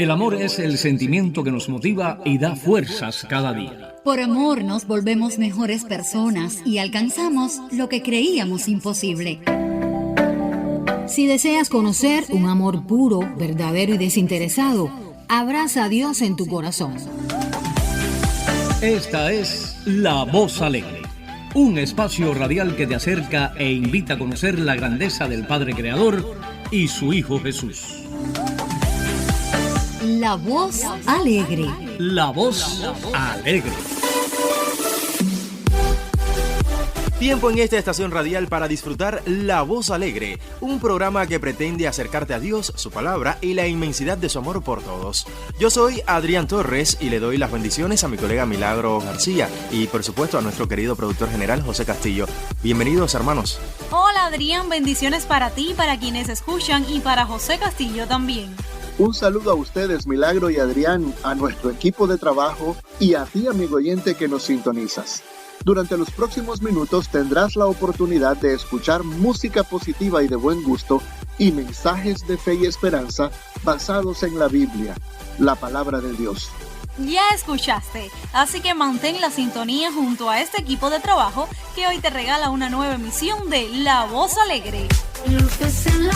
El amor es el sentimiento que nos motiva y da fuerzas cada día. Por amor nos volvemos mejores personas y alcanzamos lo que creíamos imposible. Si deseas conocer un amor puro, verdadero y desinteresado, abraza a Dios en tu corazón. Esta es La Voz Alegre, un espacio radial que te acerca e invita a conocer la grandeza del Padre Creador y su Hijo Jesús. La Voz Alegre. La Voz Alegre. Tiempo en esta estación radial para disfrutar La Voz Alegre, un programa que pretende acercarte a Dios, su palabra y la inmensidad de su amor por todos. Yo soy Adrián Torres y le doy las bendiciones a mi colega Milagro García y por supuesto a nuestro querido productor general José Castillo. Bienvenidos, hermanos. Hola Adrián, bendiciones para ti, para quienes escuchan y para José Castillo también. Un saludo a ustedes, Milagro y Adrián, a nuestro equipo de trabajo y a ti, amigo oyente, que nos sintonizas. Durante los próximos minutos tendrás la oportunidad de escuchar música positiva y de buen gusto y mensajes de fe y esperanza basados en la Biblia, la palabra de Dios. Ya escuchaste, así que mantén la sintonía junto a este equipo de trabajo que hoy te regala una nueva emisión de La Voz Alegre. Luces en la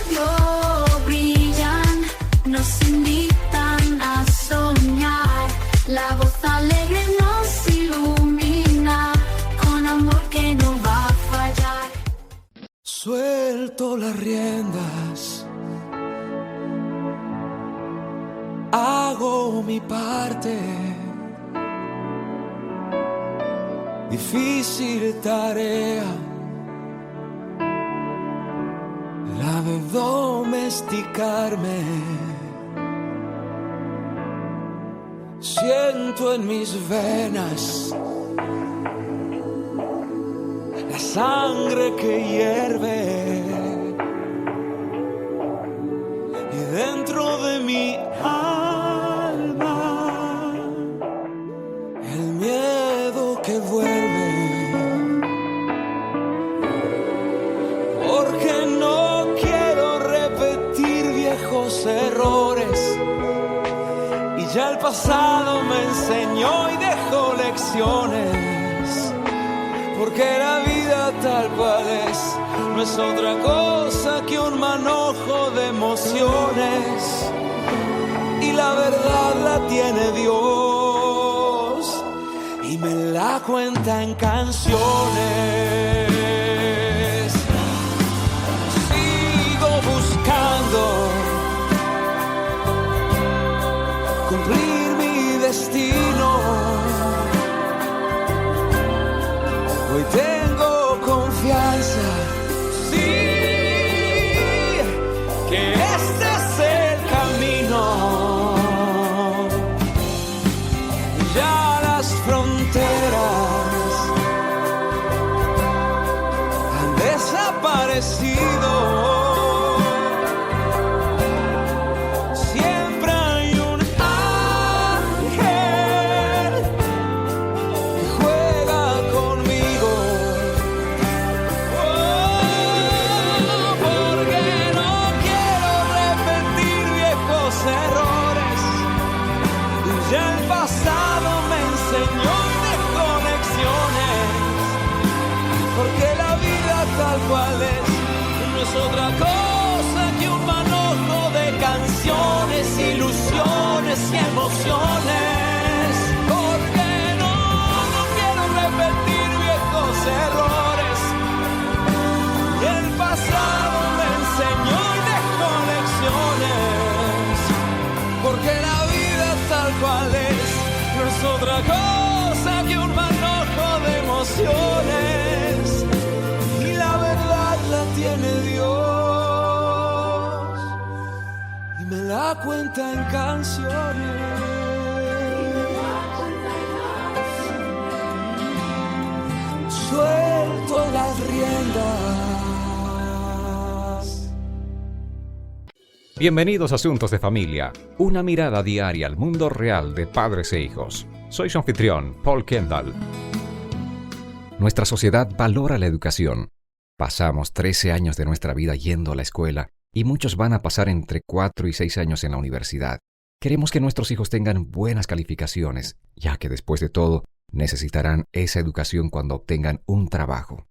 radio brillan, nos invitan a soñar. La voz alegre nos ilumina con amor que no va a fallar. Suelto las riendas, hago mi parte. Difícil tarea, la de domesticarme. Siento en mis venas la sangre que hierve y dentro de mi alma el miedo que vuelve, porque no quiero repetir viejos errores. Ya el pasado me enseñó y dejó lecciones, porque la vida tal cual es, no es otra cosa que un manojo de emociones, y la verdad la tiene Dios, y me la cuenta en canciones. Sigo buscando cumplir mi destino. Hoy tengo confianza, sí, que este es el camino. Ya las fronteras han desaparecido. Otra cosa que un manojo de canciones, ilusiones y emociones, porque no quiero repetir viejos errores, y el pasado me enseñó y dejó lecciones, porque la vida tal cual es, no es otra cosa que un manojo de emociones, y la verdad la tiene Dios, y me la cuenta en canciones. Suelto las riendas. Bienvenidos a Asuntos de Familia, una mirada diaria al mundo real de padres e hijos. Soy su anfitrión, Paul Kendall. Nuestra sociedad valora la educación. Pasamos 13 años de nuestra vida yendo a la escuela, y muchos van a pasar entre 4 y 6 años en la universidad. Queremos que nuestros hijos tengan buenas calificaciones, ya que después de todo, necesitarán esa educación cuando obtengan un trabajo.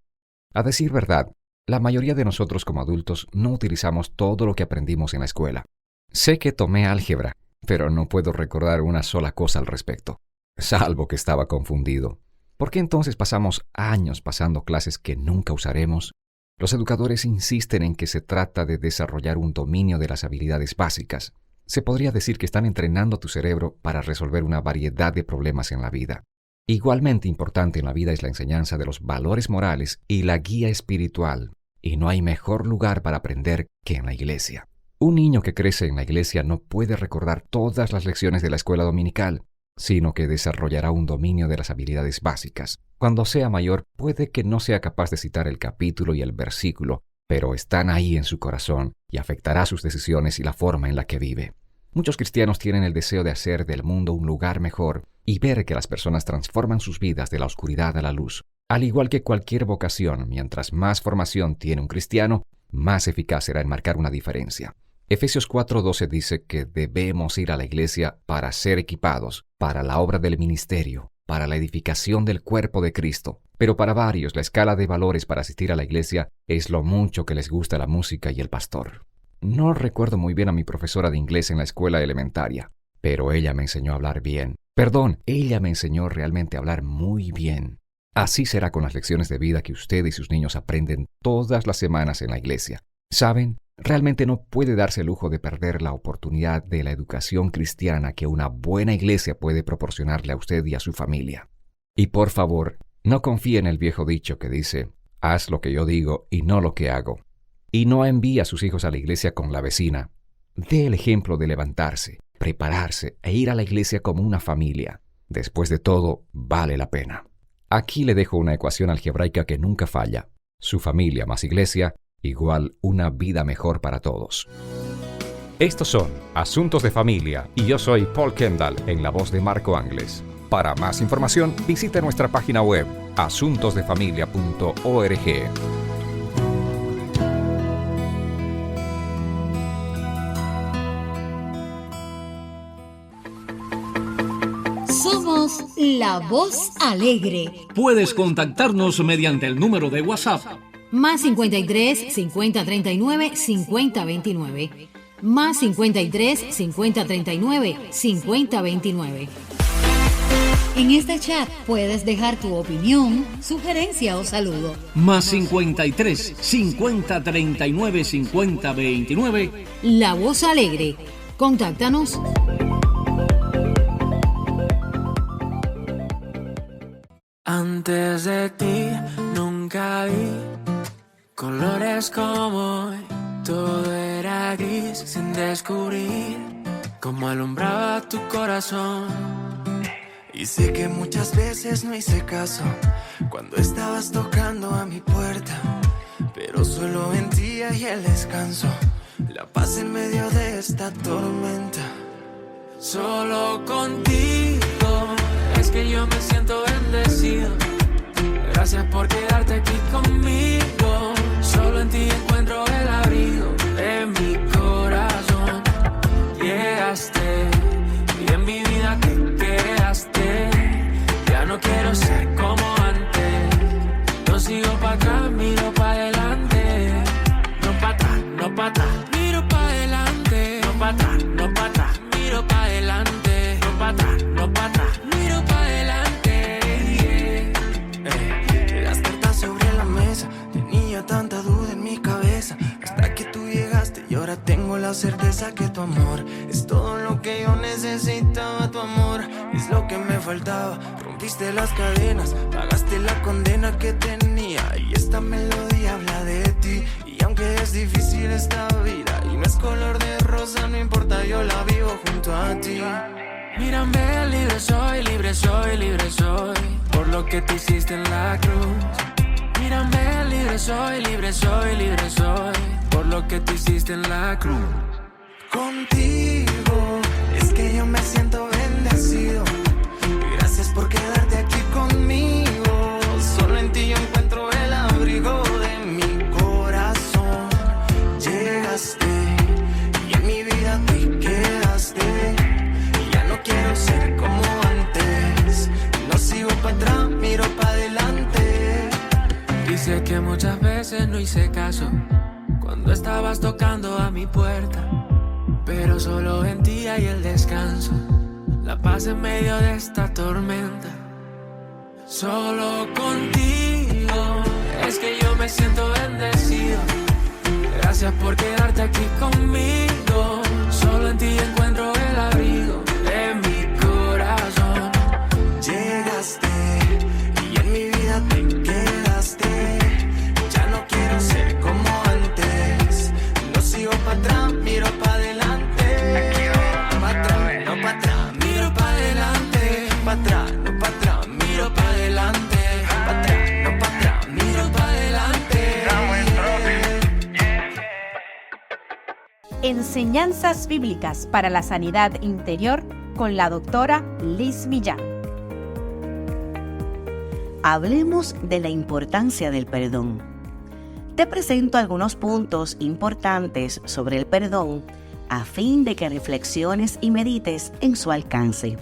A decir verdad, la mayoría de nosotros como adultos no utilizamos todo lo que aprendimos en la escuela. Sé que tomé álgebra, pero no puedo recordar una sola cosa al respecto, salvo que estaba confundido. ¿Por qué entonces pasamos años pasando clases que nunca usaremos? Los educadores insisten en que se trata de desarrollar un dominio de las habilidades básicas. Se podría decir que están entrenando tu cerebro para resolver una variedad de problemas en la vida. Igualmente importante en la vida es la enseñanza de los valores morales y la guía espiritual, y no hay mejor lugar para aprender que en la iglesia. Un niño que crece en la iglesia no puede recordar todas las lecciones de la escuela dominical, sino que desarrollará un dominio de las habilidades básicas. Cuando sea mayor, puede que no sea capaz de citar el capítulo y el versículo, pero están ahí en su corazón y afectará sus decisiones y la forma en la que vive. Muchos cristianos tienen el deseo de hacer del mundo un lugar mejor y ver que las personas transforman sus vidas de la oscuridad a la luz. Al igual que cualquier vocación, mientras más formación tiene un cristiano, más eficaz será en marcar una diferencia. Efesios 4:12 dice que debemos ir a la iglesia para ser equipados, para la obra del ministerio, para la edificación del cuerpo de Cristo. Pero para varios, la escala de valores para asistir a la iglesia es lo mucho que les gusta la música y el pastor. No recuerdo muy bien a mi profesora de inglés en la escuela elementaria, pero ella me enseñó a hablar bien. Ella me enseñó realmente a hablar muy bien. Así será con las lecciones de vida que usted y sus niños aprenden todas las semanas en la iglesia. ¿Saben? Realmente no puede darse el lujo de perder la oportunidad de la educación cristiana que una buena iglesia puede proporcionarle a usted y a su familia. Y por favor, no confíe en el viejo dicho que dice, haz lo que yo digo y no lo que hago. Y no envíe a sus hijos a la iglesia con la vecina. Dé el ejemplo de levantarse, prepararse e ir a la iglesia como una familia. Después de todo, vale la pena. Aquí le dejo una ecuación algebraica que nunca falla. Su familia más iglesia igual una vida mejor para todos. Estos son Asuntos de Familia y yo soy Paul Kendall en la voz de Marco Angles. Para más información, visite nuestra página web asuntosdefamilia.org. Somos La Voz Alegre. Puedes contactarnos mediante el número de WhatsApp Más 53 50 39 50 29. Más 53 50 39 50 29. En este chat puedes dejar tu opinión, sugerencia o saludo. Más 53 50 39 50 29. La Voz Alegre. Contáctanos. Antes de ti nunca vi colores como hoy. Todo era gris sin descubrir cómo alumbraba tu corazón. Y sé que muchas veces no hice caso cuando estabas tocando a mi puerta, pero solo en ti hay el descanso, la paz en medio de esta tormenta. Solo contigo es que yo me siento bendecido. Gracias por quedarte aquí conmigo. Solo en ti encuentro el abrigo de mi corazón. Llegaste y en mi vida te quedaste. Ya no quiero ser como antes. No sigo pa' acá, miro pa' adelante. No pa' atrás, no pa' atrás. Miro pa' adelante. No pa' atrás, no pa' atrás. Miro pa' adelante. No pa' atrás, no pa' atrás. Miro pa' adelante. Las cartas sobre la mesa. Tenía tanta duda en mi cabeza hasta que tú llegaste y ahora tengo la certeza que tu amor es todo lo que yo necesitaba. Tu amor es lo que me faltaba. Rompiste las cadenas, pagaste la condena que tenía y esta melodía habla de ti. Y aunque es difícil esta vida y no es color de rosa, no importa, yo la vivo junto a ti. Mírame, libre soy, libre soy, libre soy, por lo que tú hiciste en la cruz. Mírame, libre soy, libre soy, libre soy, por lo que tú hiciste en la cruz. Contigo es que yo me siento bendecido. Gracias por quedarte aquí conmigo. Solo en ti yo encuentro el abrigo de mi corazón. Llegaste veces no hice caso cuando estabas tocando a mi puerta, pero solo en ti hay el descanso, la paz en medio de esta tormenta. Solo contigo es que yo me siento bendecido. Gracias por quedarte aquí conmigo. Solo en ti encuentro el abrigo de mi corazón. Llegaste y en mi vida te quedaste. Ya no quiero ser como antes. No sigo para atrás, miro para adelante. Pa' atrás, no para atrás, miro para adelante. Pa' atrás, no para atrás, miro para adelante. Pa' atrás, no para atrás, miro para adelante. Enseñanzas bíblicas para la sanidad interior con la doctora Liz Millán. Hablemos de la importancia del perdón. Te presento algunos puntos importantes sobre el perdón a fin de que reflexiones y medites en su alcance.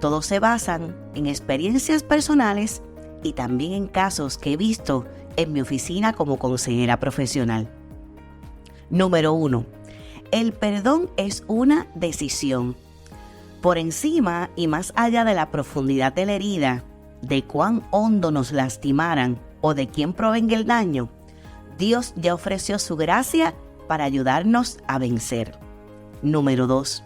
Todos se basan en experiencias personales y también en casos que he visto en mi oficina como consejera profesional. Número 1. El perdón es una decisión. Por encima y más allá de la profundidad de la herida, de cuán hondo nos lastimaran o de quién provenga el daño, Dios ya ofreció su gracia para ayudarnos a vencer. Número 2.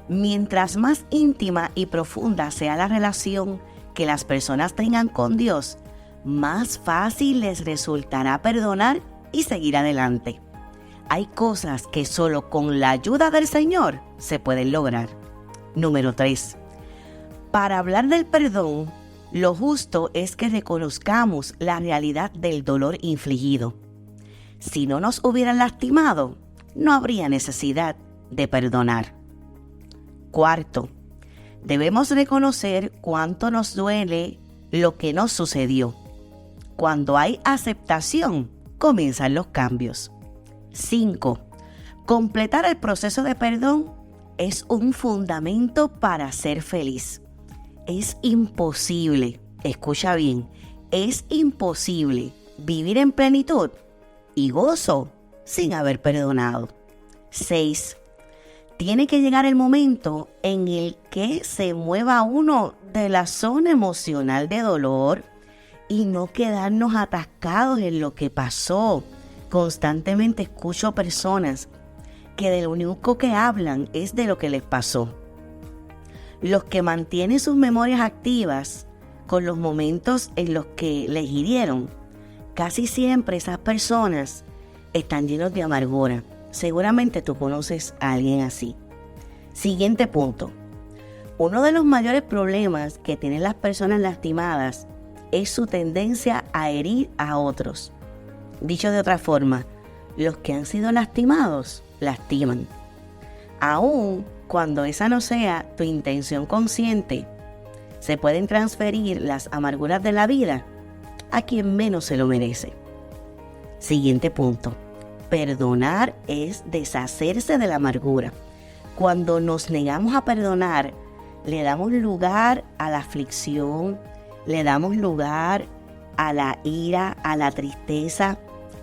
Mientras más íntima y profunda sea la relación que las personas tengan con Dios, más fácil les resultará perdonar y seguir adelante. Hay cosas que solo con la ayuda del Señor se pueden lograr. Número 3. Para hablar del perdón, lo justo es que reconozcamos la realidad del dolor infligido. Si no nos hubieran lastimado, no habría necesidad de perdonar. 4. Debemos reconocer cuánto nos duele lo que nos sucedió. Cuando hay aceptación, comienzan los cambios. 5. Completar el proceso de perdón es un fundamento para ser feliz. Es imposible, escucha bien, es imposible vivir en plenitud y gozo sin haber perdonado. 6. Tiene que llegar el momento en el que se mueva uno de la zona emocional de dolor y no quedarnos atascados en lo que pasó. Constantemente escucho personas que de lo único que hablan es de lo que les pasó. Los que mantienen sus memorias activas con los momentos en los que les hirieron, casi siempre esas personas están llenos de amargura. Seguramente tú conoces a alguien así. Siguiente punto. Uno de los mayores problemas que tienen las personas lastimadas es su tendencia a herir a otros. Dicho de otra forma, los que han sido lastimados, lastiman. Aún cuando esa no sea tu intención consciente, se pueden transferir las amarguras de la vida a quien menos se lo merece. Siguiente punto. Perdonar es deshacerse de la amargura. Cuando nos negamos a perdonar, le damos lugar a la aflicción, le damos lugar a la ira, a la tristeza,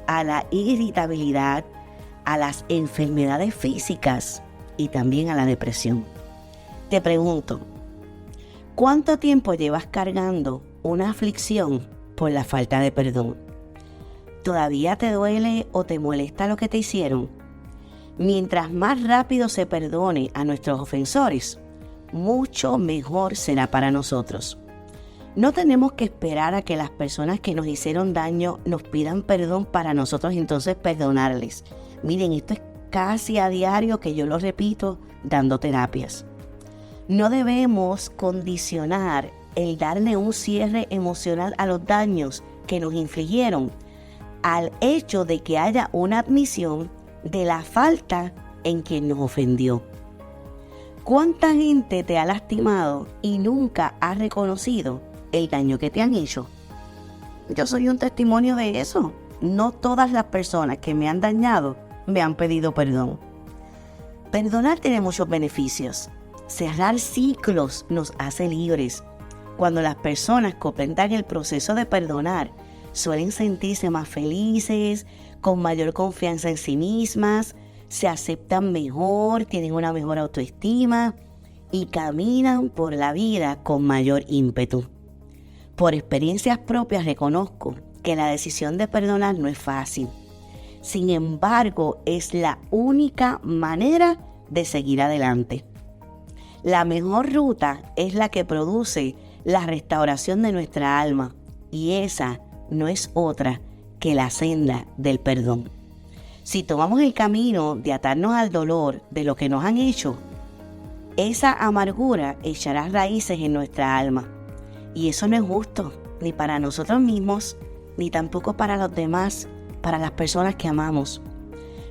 a la irritabilidad, a las enfermedades físicas y también a la depresión. Te pregunto, ¿cuánto tiempo llevas cargando una aflicción por la falta de perdón? ¿Todavía te duele o te molesta lo que te hicieron? Mientras más rápido se perdone a nuestros ofensores, mucho mejor será para nosotros. No tenemos que esperar a que las personas que nos hicieron daño nos pidan perdón para nosotros entonces perdonarles. Miren, esto es casi a diario que yo lo repito dando terapias. No debemos condicionar el darle un cierre emocional a los daños que nos infligieron al hecho de que haya una admisión de la falta en quien nos ofendió. ¿Cuánta gente te ha lastimado y nunca has reconocido el daño que te han hecho? Yo soy un testimonio de eso. No todas las personas que me han dañado me han pedido perdón. Perdonar tiene muchos beneficios. Cerrar ciclos nos hace libres. Cuando las personas comprendan el proceso de perdonar suelen sentirse más felices, con mayor confianza en sí mismas, se aceptan mejor, tienen una mejor autoestima y caminan por la vida con mayor ímpetu. Por experiencias propias reconozco que la decisión de perdonar no es fácil. Sin embargo, es la única manera de seguir adelante. La mejor ruta es la que produce la restauración de nuestra alma, y esa no es otra que la senda del perdón. Si tomamos el camino de atarnos al dolor de lo que nos han hecho, esa amargura echará raíces en nuestra alma. Y eso no es justo, ni para nosotros mismos, ni tampoco para los demás, para las personas que amamos.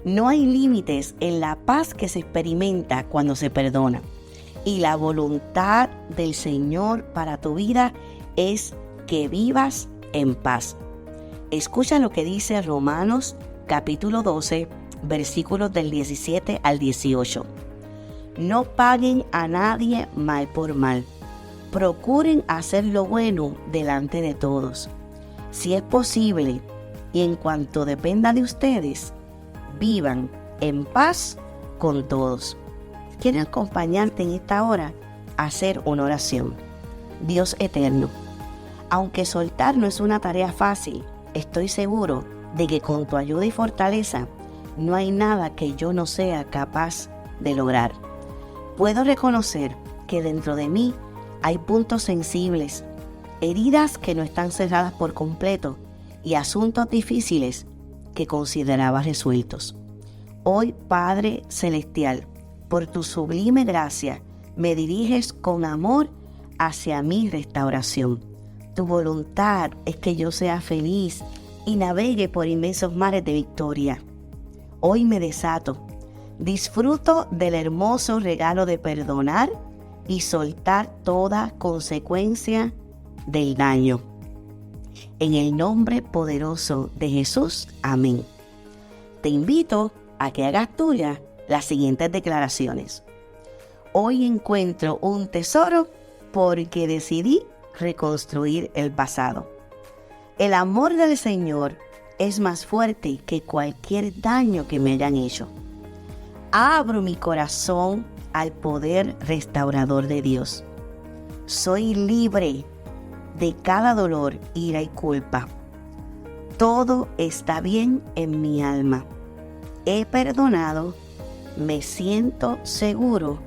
No hay límites en la paz que se experimenta cuando se perdona. Y la voluntad del Señor para tu vida es que vivas en paz. Escucha lo que dice Romanos capítulo 12, versículos del 17 al 18. No paguen a nadie mal por mal. Procuren hacer lo bueno delante de todos. Si es posible, y en cuanto dependa de ustedes, vivan en paz con todos. Quiero acompañarte en esta hora a hacer una oración. Dios eterno, aunque soltar no es una tarea fácil, estoy seguro de que con tu ayuda y fortaleza no hay nada que yo no sea capaz de lograr. Puedo reconocer que dentro de mí hay puntos sensibles, heridas que no están cerradas por completo y asuntos difíciles que consideraba resueltos. Hoy, Padre Celestial, por tu sublime gracia, me diriges con amor hacia mi restauración. Tu voluntad es que yo sea feliz y navegue por inmensos mares de victoria. Hoy me desato, disfruto del hermoso regalo de perdonar y soltar toda consecuencia del daño. En el nombre poderoso de Jesús, amén. Te invito a que hagas tuya las siguientes declaraciones. Hoy encuentro un tesoro porque decidí reconstruir el pasado. El amor del Señor es más fuerte que cualquier daño que me hayan hecho. Abro mi corazón al poder restaurador de Dios. Soy libre de cada dolor, ira y culpa. Todo está bien en mi alma. He perdonado, me siento seguro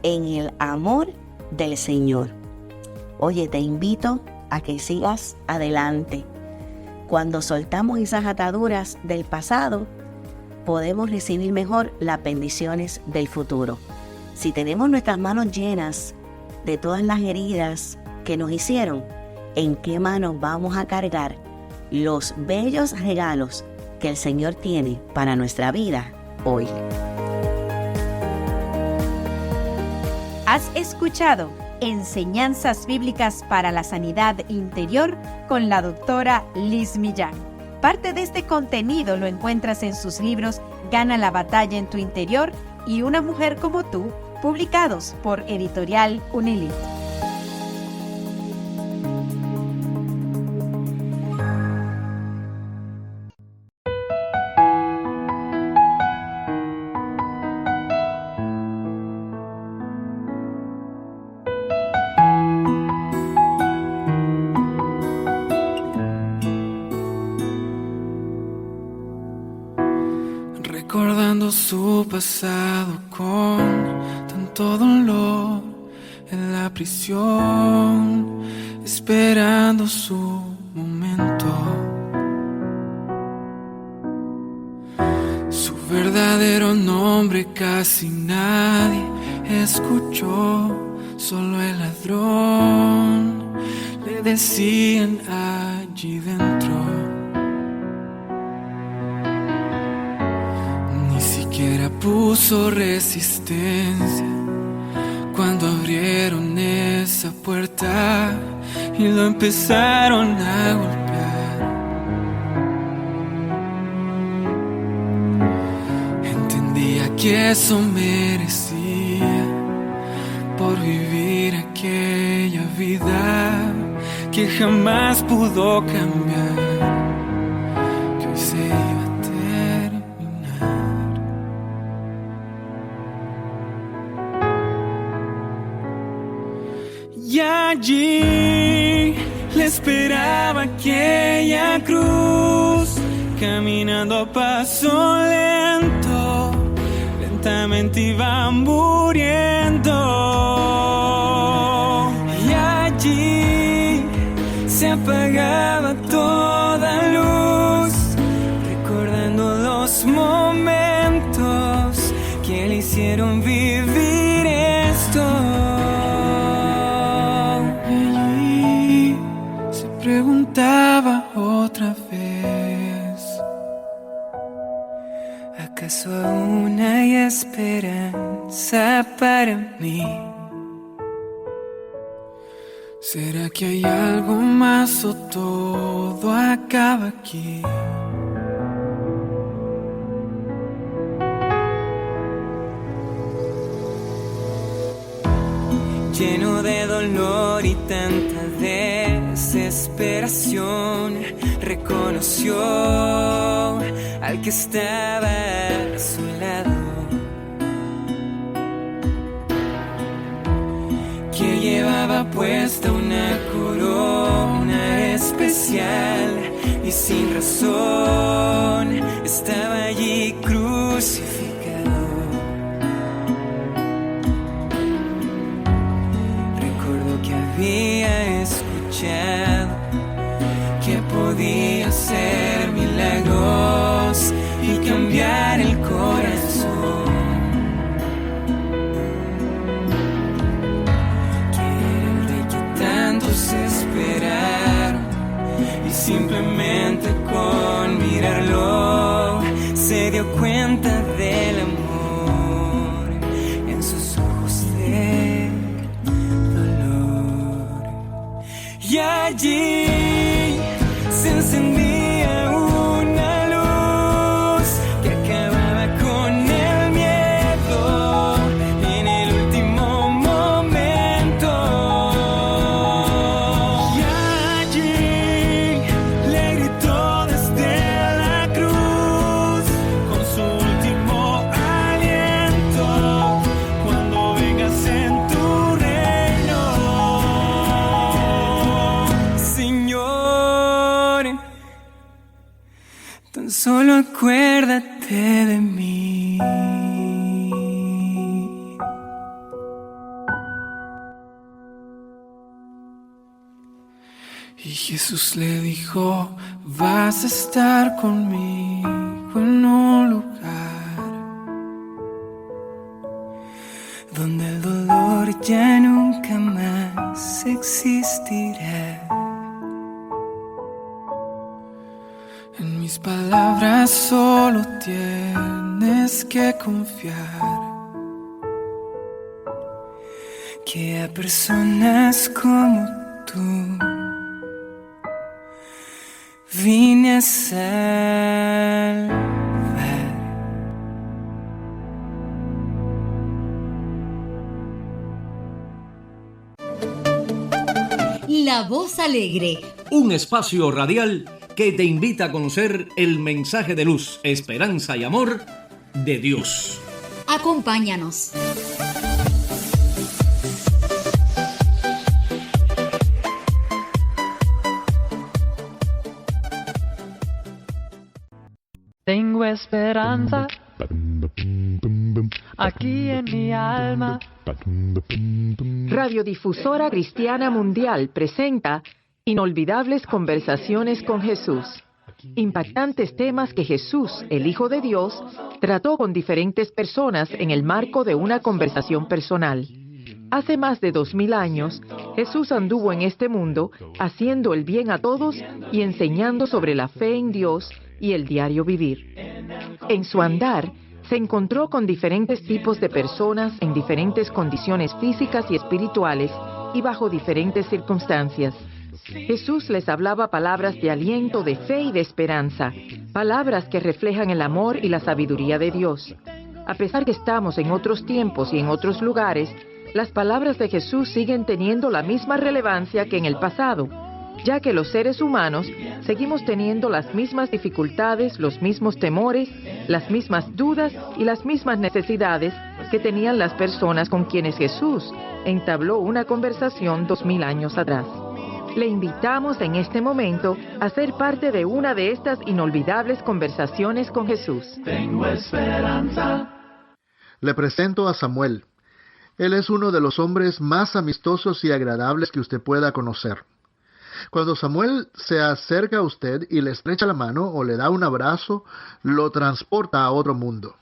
en el amor del Señor. Oye, te invito a que sigas adelante. Cuando soltamos esas ataduras del pasado, podemos recibir mejor las bendiciones del futuro. Si tenemos nuestras manos llenas de todas las heridas que nos hicieron, ¿en qué manos vamos a cargar los bellos regalos que el Señor tiene para nuestra vida hoy? Has escuchado Enseñanzas Bíblicas para la Sanidad Interior con la doctora Liz Millán. Parte de este contenido lo encuentras en sus libros Gana la batalla en tu interior y Una mujer como tú, publicados por Editorial Unilit. Recordando su pasado con tanto dolor en la prisión, esperando su momento. Su verdadero nombre casi nadie escuchó, solo el ladrón le decían allí dentro. Puso resistencia cuando abrieron esa puerta y lo empezaron a golpear. Entendía que eso merecía por vivir aquella vida que jamás pudo cambiar. Y allí le esperaba aquella cruz, caminando a paso lento, lentamente iba muriendo. Y allí se apagaba toda luz, recordando los momentos que le hicieron vivir esto. Preguntaba otra vez, ¿acaso aún hay esperanza para mí? ¿Será que hay algo más o todo acaba aquí? Lleno de dolor y tanta desesperación, reconoció al que estaba a su lado, que llevaba puesta una corona especial y sin razón estaba allí crucificado. Había escuchado que podía hacer milagros y cambiar el corazón, que el rey que tantos esperaron y simplemente con mirarlo se dio cuenta del amor en sus ojos de y allí se encendía una luz que acababa con el miedo en el último momento. Y allí le gritó desde la cruz con su último aliento: cuando vengas en tu reino, tan solo acuérdate de mí. Y Jesús le dijo: vas a estar conmigo en un lugar donde el dolor ya nunca más existirá. En mis palabras solo tienes que confiar, que a personas como tú vine a salvar. La Voz Alegre, un espacio radial que te invita a conocer el mensaje de luz, esperanza y amor de Dios. Acompáñanos. Tengo esperanza aquí en mi alma. Radiodifusora Cristiana Mundial presenta Inolvidables Conversaciones con Jesús. Impactantes temas que Jesús, el Hijo de Dios, trató con diferentes personas en el marco de una conversación personal. Hace más de 2000 años, Jesús anduvo en este mundo haciendo el bien a todos y enseñando sobre la fe en Dios y el diario vivir. En su andar, se encontró con diferentes tipos de personas en diferentes condiciones físicas y espirituales y bajo diferentes circunstancias. Jesús les hablaba palabras de aliento, de fe y de esperanza, palabras que reflejan el amor y la sabiduría de Dios. A pesar que estamos en otros tiempos y en otros lugares, las palabras de Jesús siguen teniendo la misma relevancia que en el pasado. ya que los seres humanos seguimos teniendo las mismas dificultades, los mismos temores, las mismas dudas y las mismas necesidades que tenían las personas con quienes Jesús entabló una conversación 2000 años atrás. Le invitamos en este momento a ser parte de una de estas inolvidables conversaciones con Jesús. Tengo esperanza. Le presento a Samuel. Él es uno de los hombres más amistosos y agradables que usted pueda conocer. Cuando Samuel se acerca a usted y le estrecha la mano o le da un abrazo, lo transporta a otro mundo.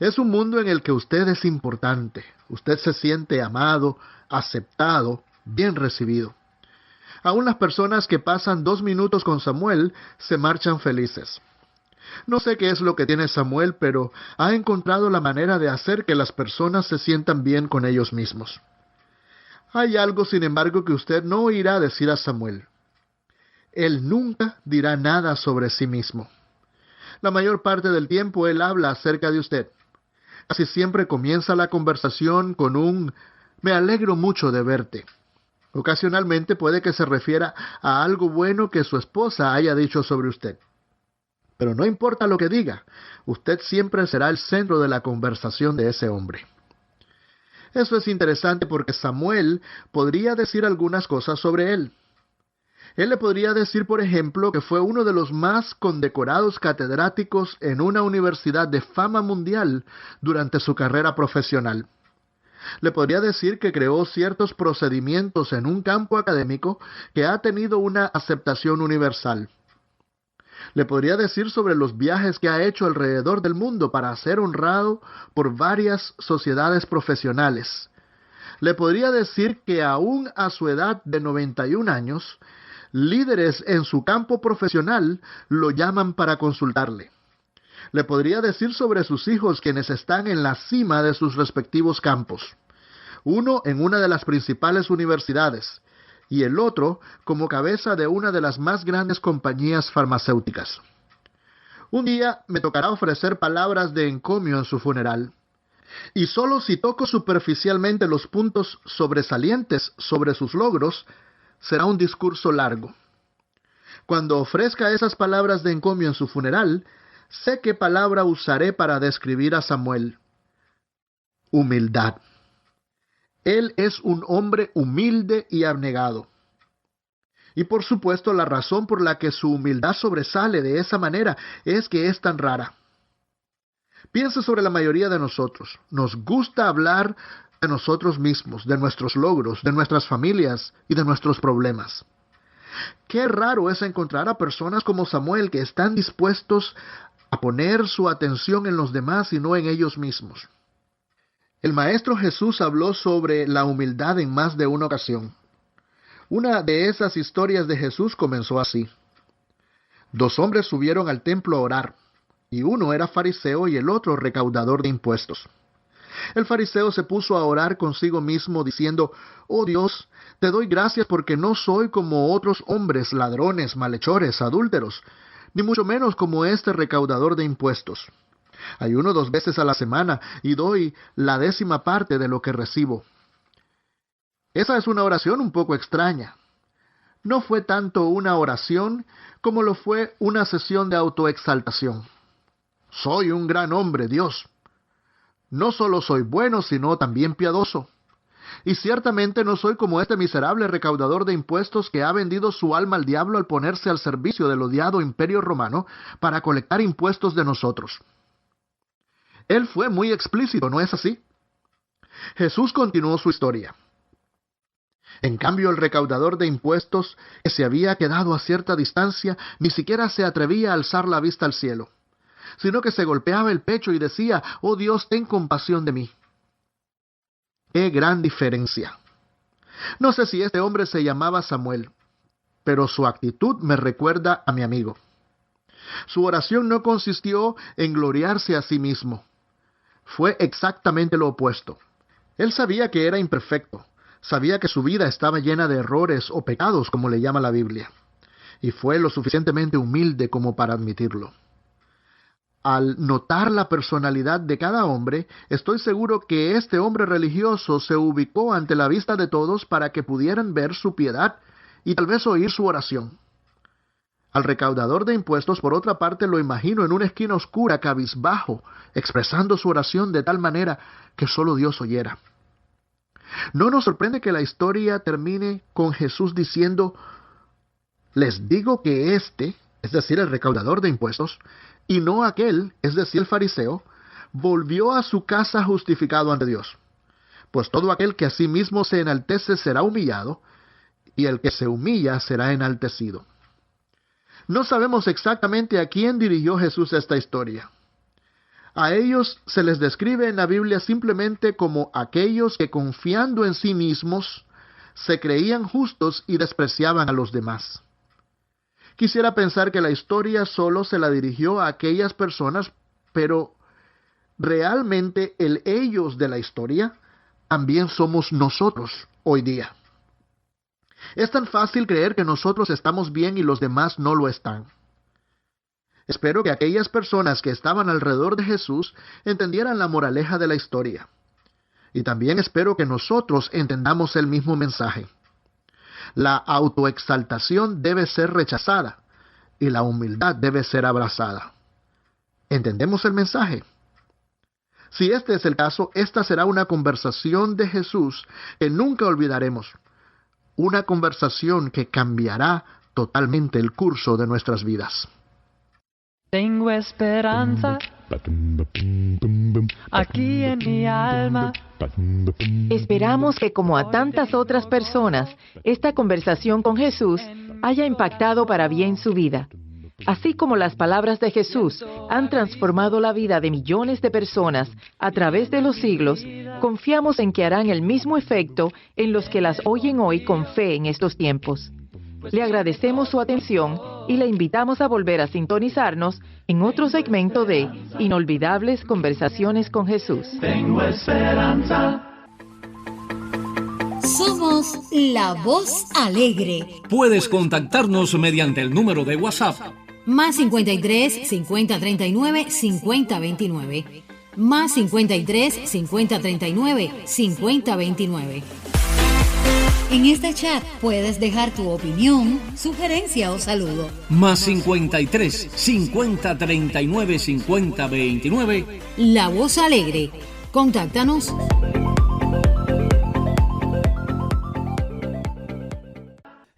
Es un mundo en el que usted es importante. Usted se siente amado, aceptado, bien recibido. Aún las personas que pasan 2 minutos con Samuel se marchan felices. No sé qué es lo que tiene Samuel, pero ha encontrado la manera de hacer que las personas se sientan bien con ellos mismos. Hay algo, sin embargo, que usted no oirá decir a Samuel. Él nunca dirá nada sobre sí mismo. La mayor parte del tiempo él habla acerca de usted. Casi siempre comienza la conversación con un «me alegro mucho de verte». Ocasionalmente puede que se refiera a algo bueno que su esposa haya dicho sobre usted. Pero no importa lo que diga, usted siempre será el centro de la conversación de ese hombre. Eso es interesante porque Samuel podría decir algunas cosas sobre él. Él le podría decir, por ejemplo, que fue uno de los más condecorados catedráticos en una universidad de fama mundial durante su carrera profesional. Le podría decir que creó ciertos procedimientos en un campo académico que ha tenido una aceptación universal. Le podría decir sobre los viajes que ha hecho alrededor del mundo para ser honrado por varias sociedades profesionales. Le podría decir que aún a su edad de 91 años, líderes en su campo profesional lo llaman para consultarle. Le podría decir sobre sus hijos quienes están en la cima de sus respectivos campos. Uno en una de las principales universidades y el otro como cabeza de una de las más grandes compañías farmacéuticas. Un día me tocará ofrecer palabras de encomio en su funeral. Y solo si toco superficialmente los puntos sobresalientes sobre sus logros, será un discurso largo. Cuando ofrezca esas palabras de encomio en su funeral, sé qué palabra usaré para describir a Samuel. Humildad. Él es un hombre humilde y abnegado. Y por supuesto la razón por la que su humildad sobresale de esa manera es que es tan rara. Piense sobre la mayoría de nosotros. Nos gusta hablar de nosotros mismos, de nuestros logros, de nuestras familias y de nuestros problemas. Qué raro es encontrar a personas como Samuel que están dispuestos a poner su atención en los demás y no en ellos mismos. El Maestro Jesús habló sobre la humildad en más de una ocasión. Una de esas historias de Jesús comenzó así. 2 hombres subieron al templo a orar, y uno era fariseo y el otro recaudador de impuestos. El fariseo se puso a orar consigo mismo diciendo, «Oh Dios, te doy gracias porque no soy como otros hombres, ladrones, malhechores, adúlteros, ni mucho menos como este recaudador de impuestos. Ayuno 2 veces a la semana y doy la 10ª parte de lo que recibo». Esa es una oración un poco extraña. No fue tanto una oración como lo fue una sesión de autoexaltación. Soy un gran hombre, Dios. No solo soy bueno, sino también piadoso. Y ciertamente no soy como este miserable recaudador de impuestos que ha vendido su alma al diablo al ponerse al servicio del odiado Imperio Romano para colectar impuestos de nosotros. Él fue muy explícito, ¿no es así? Jesús continuó su historia. En cambio, el recaudador de impuestos, que se había quedado a cierta distancia, ni siquiera se atrevía a alzar la vista al cielo, sino que se golpeaba el pecho y decía, «Oh Dios, ten compasión de mí». ¡Qué gran diferencia! No sé si este hombre se llamaba Samuel, pero su actitud me recuerda a mi amigo. Su oración no consistió en gloriarse a sí mismo. Fue exactamente lo opuesto. Él sabía que era imperfecto. Sabía que su vida estaba llena de errores o pecados, como le llama la Biblia, y fue lo suficientemente humilde como para admitirlo. Al notar la personalidad de cada hombre, estoy seguro que este hombre religioso se ubicó ante la vista de todos para que pudieran ver su piedad y tal vez oír su oración. Al recaudador de impuestos, por otra parte, lo imagino en una esquina oscura, cabizbajo, expresando su oración de tal manera que solo Dios oyera. No nos sorprende que la historia termine con Jesús diciendo: les digo que este, es decir, el recaudador de impuestos, y no aquel, es decir, el fariseo, volvió a su casa justificado ante Dios. Pues todo aquel que a sí mismo se enaltece será humillado, y el que se humilla será enaltecido. No sabemos exactamente a quién dirigió Jesús esta historia. A ellos se les describe en la Biblia simplemente como aquellos que, confiando en sí mismos, se creían justos y despreciaban a los demás. Quisiera pensar que la historia solo se la dirigió a aquellas personas, pero realmente el ellos de la historia también somos nosotros hoy día. Es tan fácil creer que nosotros estamos bien y los demás no lo están. Espero que aquellas personas que estaban alrededor de Jesús entendieran la moraleja de la historia. Y también espero que nosotros entendamos el mismo mensaje. La autoexaltación debe ser rechazada y la humildad debe ser abrazada. ¿Entendemos el mensaje? Si este es el caso, esta será una conversación de Jesús que nunca olvidaremos. Una conversación que cambiará totalmente el curso de nuestras vidas. Tengo esperanza aquí en mi alma. Esperamos que, como a tantas otras personas, esta conversación con Jesús haya impactado para bien su vida. Así como las palabras de Jesús han transformado la vida de millones de personas a través de los siglos, confiamos en que harán el mismo efecto en los que las oyen hoy con fe en estos tiempos. Le agradecemos su atención y le invitamos a volver a sintonizarnos en otro segmento de Inolvidables Conversaciones con Jesús. Tengo esperanza. Somos La Voz Alegre. Puedes contactarnos mediante el número de WhatsApp. Más 53 50 39 50 29. Más 53 50 39 50 29. En este chat puedes dejar tu opinión, sugerencia o saludo. Más 53 50 39 50 29. La Voz Alegre. Contáctanos.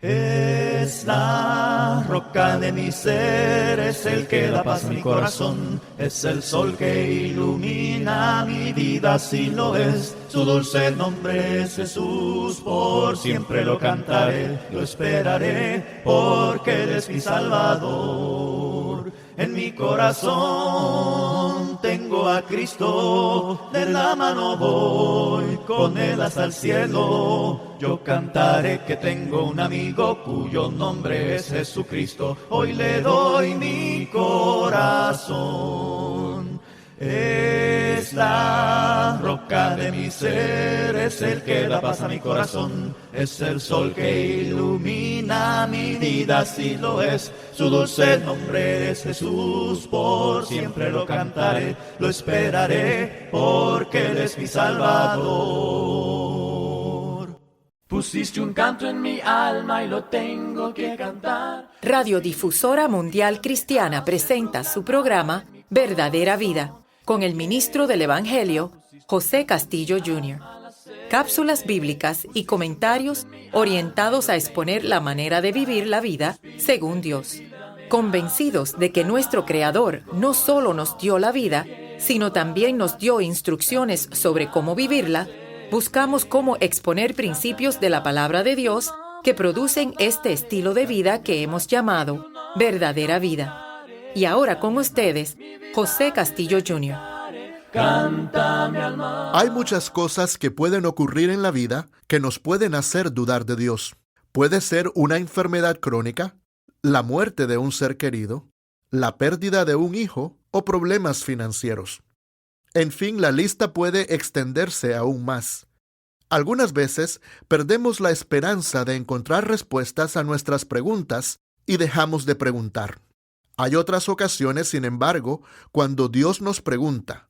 Es la roca de mi ser, es el que da paz a mi corazón, es el sol que ilumina mi vida, si lo es. Su dulce nombre es Jesús, por siempre lo cantaré, lo esperaré, porque Él es mi Salvador. En mi corazón tengo a Cristo, de la mano voy, con Él hasta el cielo. Yo cantaré que tengo un amigo cuyo nombre es Jesucristo. Hoy le doy mi corazón. Es la roca de mi ser, es el que da paz a mi corazón, es el sol que ilumina mi vida, si lo es. Su dulce nombre es Jesús, por siempre lo cantaré, lo esperaré, porque Él es mi Salvador. Pusiste un canto en mi alma y lo tengo que cantar. Radiodifusora Mundial Cristiana presenta su programa Verdadera Vida, con el ministro del Evangelio, José Castillo Jr. Cápsulas bíblicas y comentarios orientados a exponer la manera de vivir la vida según Dios. Convencidos de que nuestro Creador no solo nos dio la vida, sino también nos dio instrucciones sobre cómo vivirla, buscamos cómo exponer principios de la palabra de Dios que producen este estilo de vida que hemos llamado verdadera vida. Y ahora con ustedes, José Castillo Jr. Hay muchas cosas que pueden ocurrir en la vida que nos pueden hacer dudar de Dios. Puede ser una enfermedad crónica, la muerte de un ser querido, la pérdida de un hijo o problemas financieros. En fin, la lista puede extenderse aún más. Algunas veces perdemos la esperanza de encontrar respuestas a nuestras preguntas y dejamos de preguntar. Hay otras ocasiones, sin embargo, cuando Dios nos pregunta.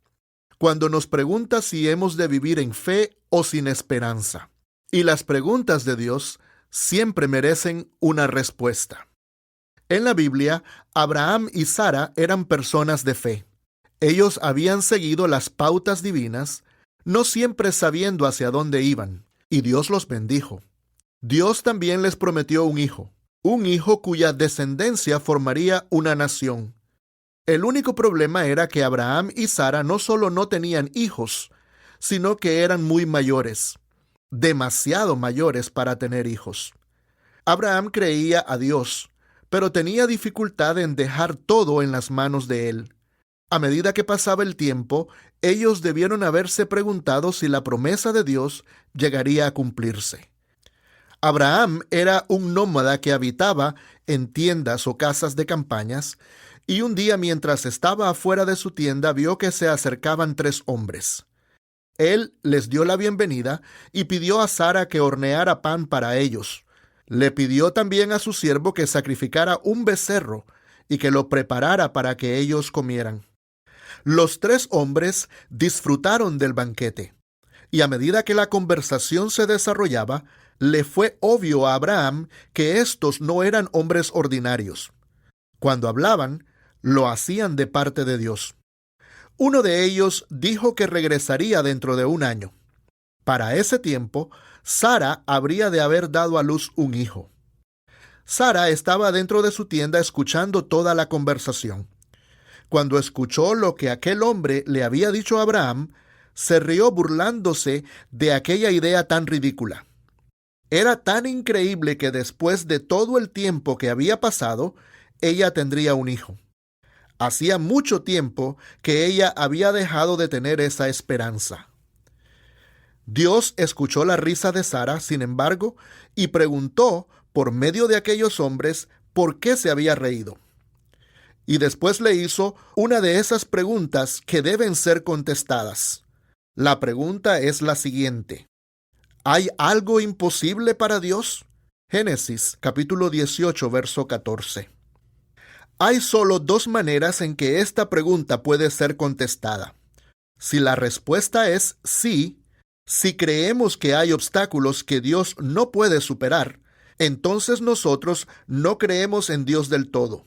Cuando nos pregunta si hemos de vivir en fe o sin esperanza. Y las preguntas de Dios siempre merecen una respuesta. En la Biblia, Abraham y Sara eran personas de fe. Ellos habían seguido las pautas divinas, no siempre sabiendo hacia dónde iban, y Dios los bendijo. Dios también les prometió un hijo cuya descendencia formaría una nación. El único problema era que Abraham y Sara no solo no tenían hijos, sino que eran muy mayores, demasiado mayores para tener hijos. Abraham creía a Dios, pero tenía dificultad en dejar todo en las manos de él. A medida que pasaba el tiempo, ellos debieron haberse preguntado si la promesa de Dios llegaría a cumplirse. Abraham era un nómada que habitaba en tiendas o casas de campañas, y un día mientras estaba afuera de su tienda vio que se acercaban 3 hombres. Él les dio la bienvenida y pidió a Sara que horneara pan para ellos. Le pidió también a su siervo que sacrificara un becerro y que lo preparara para que ellos comieran. Los 3 hombres disfrutaron del banquete, y a medida que la conversación se desarrollaba, le fue obvio a Abraham que estos no eran hombres ordinarios. Cuando hablaban, lo hacían de parte de Dios. Uno de ellos dijo que regresaría dentro de 1 año. Para ese tiempo, Sara habría de haber dado a luz un hijo. Sara estaba dentro de su tienda escuchando toda la conversación. Cuando escuchó lo que aquel hombre le había dicho a Abraham, se rió burlándose de aquella idea tan ridícula. Era tan increíble que después de todo el tiempo que había pasado, ella tendría un hijo. Hacía mucho tiempo que ella había dejado de tener esa esperanza. Dios escuchó la risa de Sara, sin embargo, y preguntó por medio de aquellos hombres por qué se había reído. Y después le hizo una de esas preguntas que deben ser contestadas. La pregunta es la siguiente: ¿hay algo imposible para Dios? Génesis capítulo 18, verso 14. Hay solo 2 maneras en que esta pregunta puede ser contestada. Si la respuesta es sí, si creemos que hay obstáculos que Dios no puede superar, entonces nosotros no creemos en Dios del todo.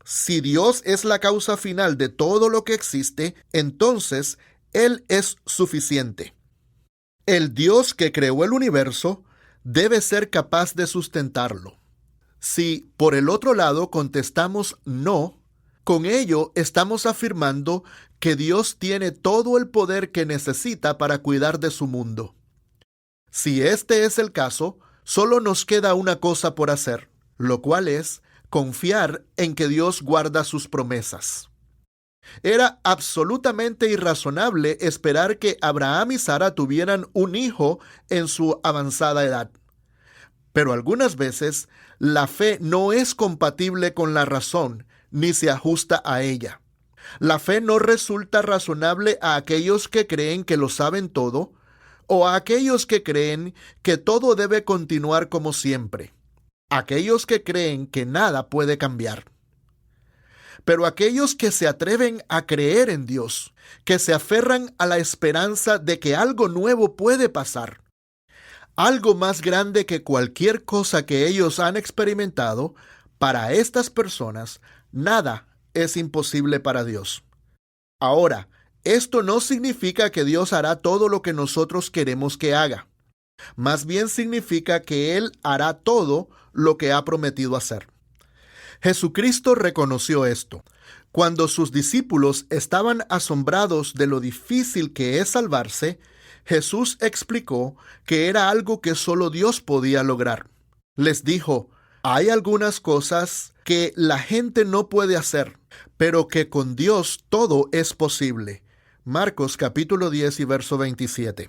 Si Dios es la causa final de todo lo que existe, entonces Él es suficiente. El Dios que creó el universo debe ser capaz de sustentarlo. Si, por el otro lado, contestamos no, con ello estamos afirmando que Dios tiene todo el poder que necesita para cuidar de su mundo. Si este es el caso, solo nos queda una cosa por hacer, lo cual es confiar en que Dios guarda sus promesas. Era absolutamente irrazonable esperar que Abraham y Sara tuvieran un hijo en su avanzada edad. Pero algunas veces la fe no es compatible con la razón, ni se ajusta a ella. La fe no resulta razonable a aquellos que creen que lo saben todo, o a aquellos que creen que todo debe continuar como siempre. Aquellos que creen que nada puede cambiar. Pero aquellos que se atreven a creer en Dios, que se aferran a la esperanza de que algo nuevo puede pasar, algo más grande que cualquier cosa que ellos han experimentado, para estas personas, nada es imposible para Dios. Ahora, esto no significa que Dios hará todo lo que nosotros queremos que haga. Más bien significa que Él hará todo lo que ha prometido hacer. Jesucristo reconoció esto. Cuando sus discípulos estaban asombrados de lo difícil que es salvarse, Jesús explicó que era algo que solo Dios podía lograr. Les dijo: hay algunas cosas que la gente no puede hacer, pero que con Dios todo es posible. Marcos capítulo 10 y verso 27.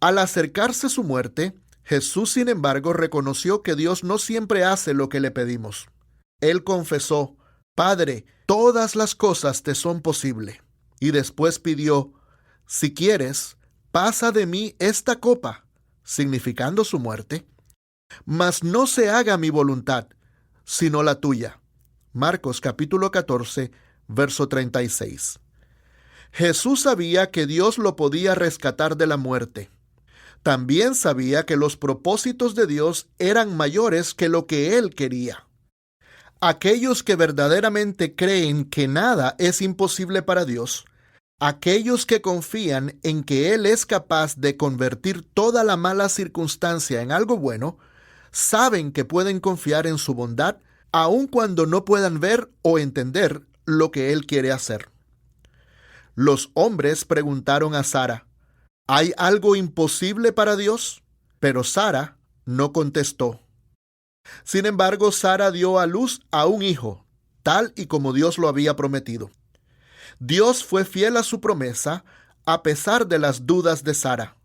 Al acercarse su muerte, Jesús, sin embargo, reconoció que Dios no siempre hace lo que le pedimos. Él confesó: Padre, todas las cosas te son posibles. Y después pidió: si quieres, pasa de mí esta copa, significando su muerte, mas no se haga mi voluntad, sino la tuya. Marcos capítulo 14, verso 36. Jesús sabía que Dios lo podía rescatar de la muerte. también sabía que los propósitos de Dios eran mayores que lo que él quería. Aquellos que verdaderamente creen que nada es imposible para Dios, aquellos que confían en que Él es capaz de convertir toda la mala circunstancia en algo bueno, saben que pueden confiar en su bondad, aun cuando no puedan ver o entender lo que Él quiere hacer. Los hombres preguntaron a Sara, ¿hay algo imposible para Dios? Pero Sara no contestó. Sin embargo, Sara dio a luz a un hijo, tal y como Dios lo había prometido. Dios fue fiel a su promesa, a pesar de las dudas de Sara.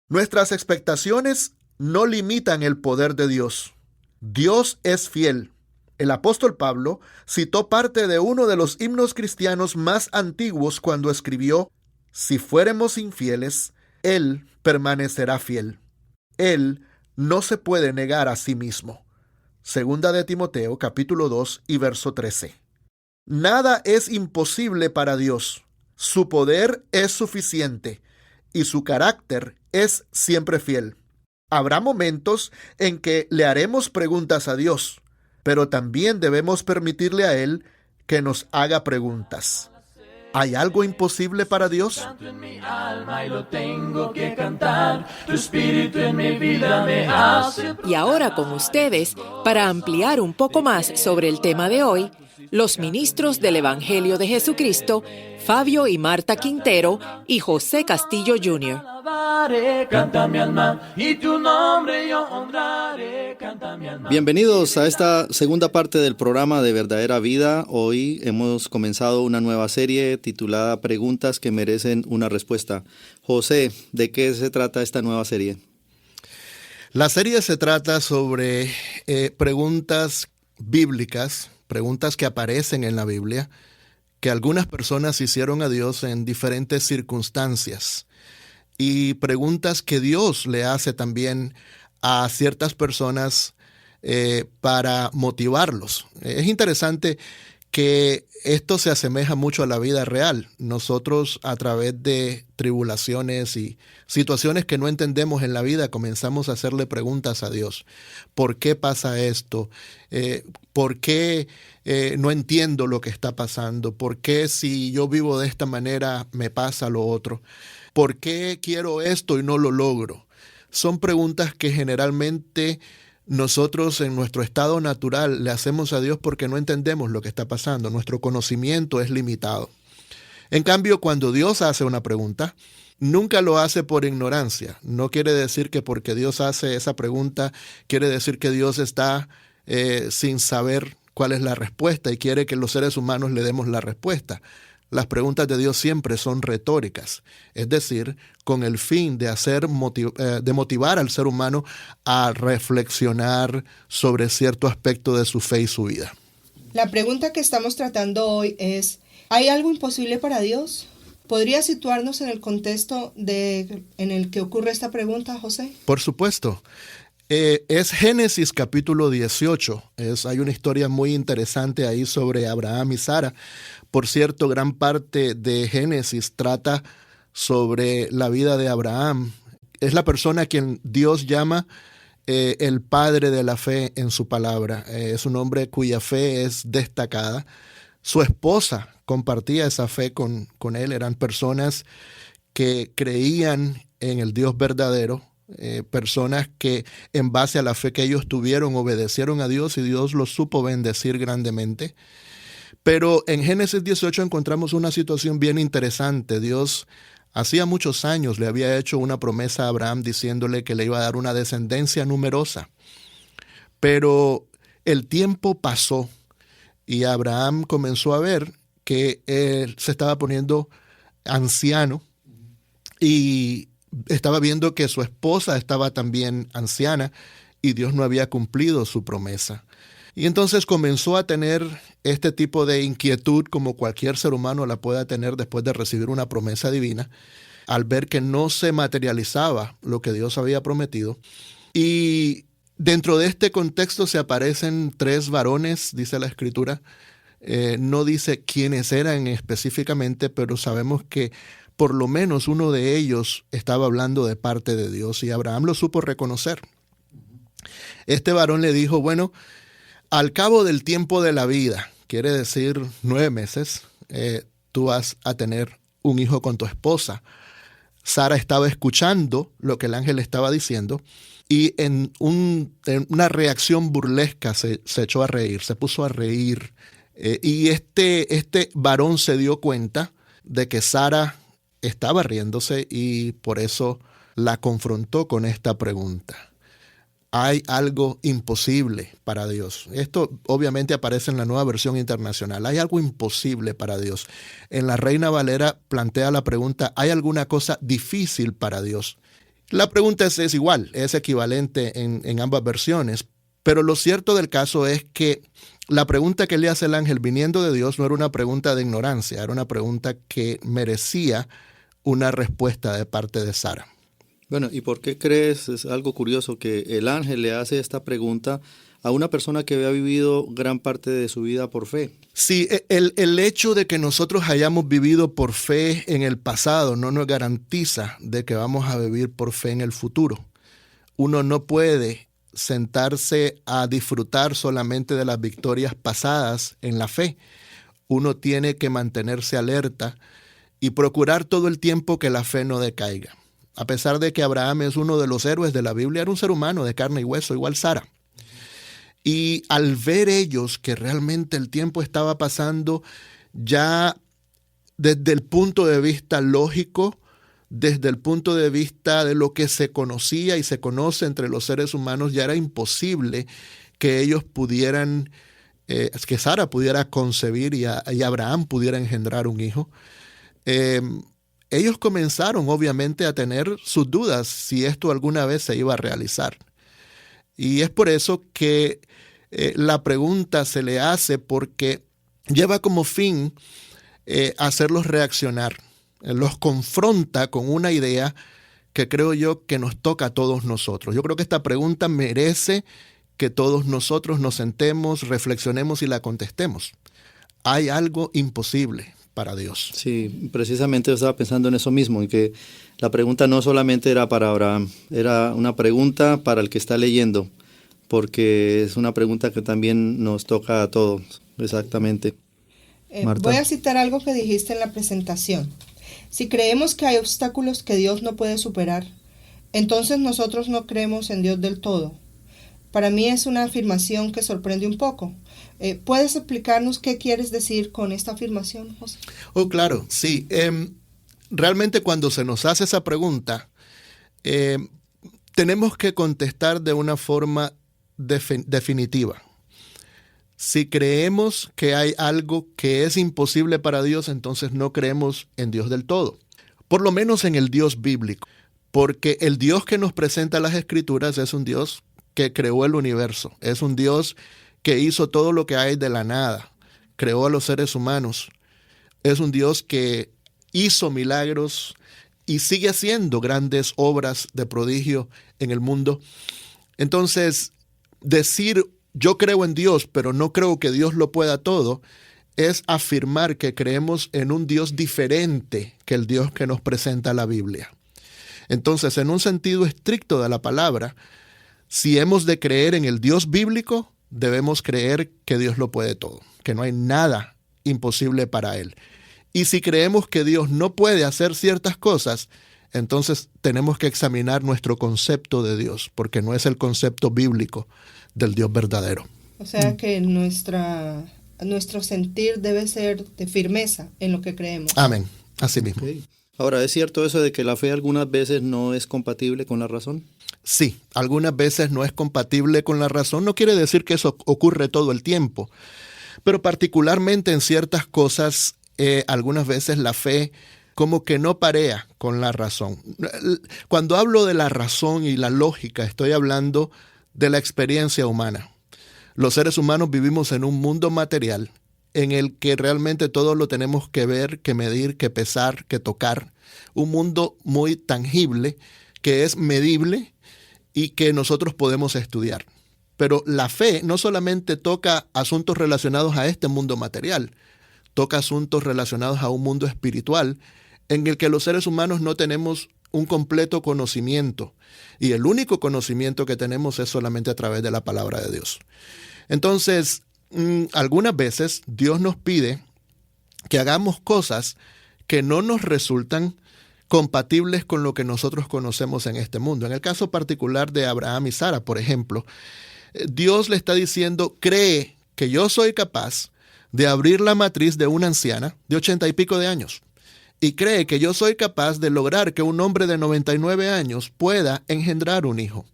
Nuestras expectaciones no limitan el poder de Dios. Dios es fiel. El apóstol Pablo citó parte de uno de los himnos cristianos más antiguos cuando escribió: si fuéramos infieles, Él permanecerá fiel. Él no se puede negar a sí mismo. Segunda de Timoteo, capítulo 2 y verso 13. Nada es imposible para Dios. Su poder es suficiente y su carácter es siempre fiel. Habrá momentos en que le haremos preguntas a Dios, pero también debemos permitirle a Él que nos haga preguntas. ¿Hay algo imposible para Dios? Y ahora con ustedes, para ampliar un poco más sobre el tema de hoy, los ministros del Evangelio de Jesucristo, Fabio y Marta Quintero y José Castillo Jr. Bienvenidos a esta segunda parte del programa de Verdadera Vida. Hoy hemos comenzado una nueva serie titulada Preguntas que merecen una respuesta. José, ¿de qué se trata esta nueva serie? La serie se trata sobre preguntas bíblicas, preguntas que aparecen en la Biblia, que algunas personas hicieron a Dios en diferentes circunstancias, y preguntas que Dios le hace también a ciertas personas para motivarlos. Es interesante que esto se asemeja mucho a la vida real. Nosotros, a través de tribulaciones y situaciones que no entendemos en la vida, comenzamos a hacerle preguntas a Dios. ¿Por qué pasa esto? ¿Por qué no entiendo lo que está pasando? ¿Por qué si yo vivo de esta manera me pasa lo otro? ¿Por qué quiero esto y no lo logro? Son preguntas que generalmente nosotros en nuestro estado natural le hacemos a Dios porque no entendemos lo que está pasando. Nuestro conocimiento es limitado. En cambio, cuando Dios hace una pregunta, nunca lo hace por ignorancia. No quiere decir que porque Dios hace esa pregunta, quiere decir que Dios está sin saber cuál es la respuesta y quiere que los seres humanos le demos la respuesta. Las preguntas de Dios siempre son retóricas, es decir, con el fin de motivar al ser humano a reflexionar sobre cierto aspecto de su fe y su vida. La pregunta que estamos tratando hoy es: ¿hay algo imposible para Dios? ¿Podría situarnos en el contexto en el que ocurre esta pregunta, José? Por supuesto. Es Génesis capítulo 18. Hay una historia muy interesante ahí sobre Abraham y Sara. Por cierto, gran parte de Génesis trata sobre la vida de Abraham. Es la persona a quien Dios llama el padre de la fe en su palabra. Es un hombre cuya fe es destacada. Su esposa compartía esa fe con él. Eran personas que creían en el Dios verdadero. Personas que en base a la fe que ellos tuvieron obedecieron a Dios y Dios los supo bendecir grandemente. Pero en Génesis 18 encontramos una situación bien interesante. Dios hacía muchos años le había hecho una promesa a Abraham diciéndole que le iba a dar una descendencia numerosa. Pero el tiempo pasó y Abraham comenzó a ver que él se estaba poniendo anciano y estaba viendo que su esposa estaba también anciana y Dios no había cumplido su promesa. Y entonces comenzó a tener este tipo de inquietud como cualquier ser humano la pueda tener después de recibir una promesa divina, al ver que no se materializaba lo que Dios había prometido. Y dentro de este contexto se aparecen 3 varones, dice la Escritura. No dice quiénes eran específicamente, pero sabemos que por lo menos uno de ellos estaba hablando de parte de Dios, y Abraham lo supo reconocer. Este varón le dijo, bueno, al cabo del tiempo de la vida, quiere decir 9 meses, tú vas a tener un hijo con tu esposa. Sara estaba escuchando lo que el ángel estaba diciendo, y en una reacción burlesca se echó a reír, se puso a reír. Y este varón se dio cuenta de que Sara estaba riéndose, y por eso la confrontó con esta pregunta. ¿Hay algo imposible para Dios? Esto obviamente aparece en la Nueva Versión Internacional. ¿Hay algo imposible para Dios? En la Reina Valera plantea la pregunta, ¿hay alguna cosa difícil para Dios? La pregunta es igual, es equivalente en ambas versiones, pero lo cierto del caso es que la pregunta que le hace el ángel viniendo de Dios no era una pregunta de ignorancia, era una pregunta que merecía una respuesta de parte de Sara. Bueno, ¿y por qué crees? Es algo curioso que el ángel le hace esta pregunta a una persona que había vivido gran parte de su vida por fe. Sí, el hecho de que nosotros hayamos vivido por fe en el pasado no nos garantiza de que vamos a vivir por fe en el futuro. Uno no puede sentarse a disfrutar solamente de las victorias pasadas en la fe. Uno tiene que mantenerse alerta y procurar todo el tiempo que la fe no decaiga. A pesar de que Abraham es uno de los héroes de la Biblia, era un ser humano de carne y hueso, igual Sara. Y al ver ellos que realmente el tiempo estaba pasando, ya desde el punto de vista lógico, desde el punto de vista de lo que se conocía y se conoce entre los seres humanos, ya era imposible que ellos pudieran, que Sara pudiera concebir y Abraham pudiera engendrar un hijo. Ellos comenzaron obviamente a tener sus dudas si esto alguna vez se iba a realizar. Y es por eso que la pregunta se le hace, porque lleva como fin hacerlos reaccionar. Los confronta con una idea que creo yo que nos toca a todos nosotros. Yo creo que esta pregunta merece que todos nosotros nos sentemos, reflexionemos y la contestemos. ¿Hay algo imposible para Dios? Sí, precisamente yo estaba pensando en eso mismo, en que la pregunta no solamente era para Abraham, era una pregunta para el que está leyendo, porque es una pregunta que también nos toca a todos, exactamente. Voy a citar algo que dijiste en la presentación. Si creemos que hay obstáculos que Dios no puede superar, entonces nosotros no creemos en Dios del todo. Para mí es una afirmación que sorprende un poco. ¿Puedes explicarnos qué quieres decir con esta afirmación, José? Oh, claro, sí. Realmente cuando se nos hace esa pregunta, tenemos que contestar de una forma definitiva. Si creemos que hay algo que es imposible para Dios, entonces no creemos en Dios del todo. Por lo menos en el Dios bíblico. Porque el Dios que nos presenta las Escrituras es un Dios que creó el universo. Es un Dios que hizo todo lo que hay de la nada. Creó a los seres humanos. Es un Dios que hizo milagros y sigue haciendo grandes obras de prodigio en el mundo. Entonces, decir yo creo en Dios, pero no creo que Dios lo pueda todo, es afirmar que creemos en un Dios diferente que el Dios que nos presenta la Biblia. Entonces, en un sentido estricto de la palabra, si hemos de creer en el Dios bíblico, debemos creer que Dios lo puede todo, que no hay nada imposible para Él. Y si creemos que Dios no puede hacer ciertas cosas, entonces tenemos que examinar nuestro concepto de Dios, porque no es el concepto bíblico del Dios verdadero. O sea que nuestro sentir debe ser de firmeza en lo que creemos. Amén, así mismo. Okay. Ahora, ¿es cierto eso de que la fe algunas veces no es compatible con la razón? Sí, algunas veces no es compatible con la razón. No quiere decir que eso ocurre todo el tiempo, pero particularmente en ciertas cosas, algunas veces la fe como que no parea con la razón. Cuando hablo de la razón y la lógica, estoy hablando de la experiencia humana. Los seres humanos vivimos en un mundo material en el que realmente todo lo tenemos que ver, que medir, que pesar, que tocar. Un mundo muy tangible, que es medible y que nosotros podemos estudiar. Pero la fe no solamente toca asuntos relacionados a este mundo material, toca asuntos relacionados a un mundo espiritual en el que los seres humanos no tenemos un completo conocimiento, y el único conocimiento que tenemos es solamente a través de la palabra de Dios. Entonces, algunas veces Dios nos pide que hagamos cosas que no nos resultan compatibles con lo que nosotros conocemos en este mundo. En el caso particular de Abraham y Sara, por ejemplo, Dios le está diciendo: cree que yo soy capaz de abrir la matriz de una anciana de 80 y pico de años, y cree que yo soy capaz de lograr que un hombre de 99 años pueda engendrar un hijo.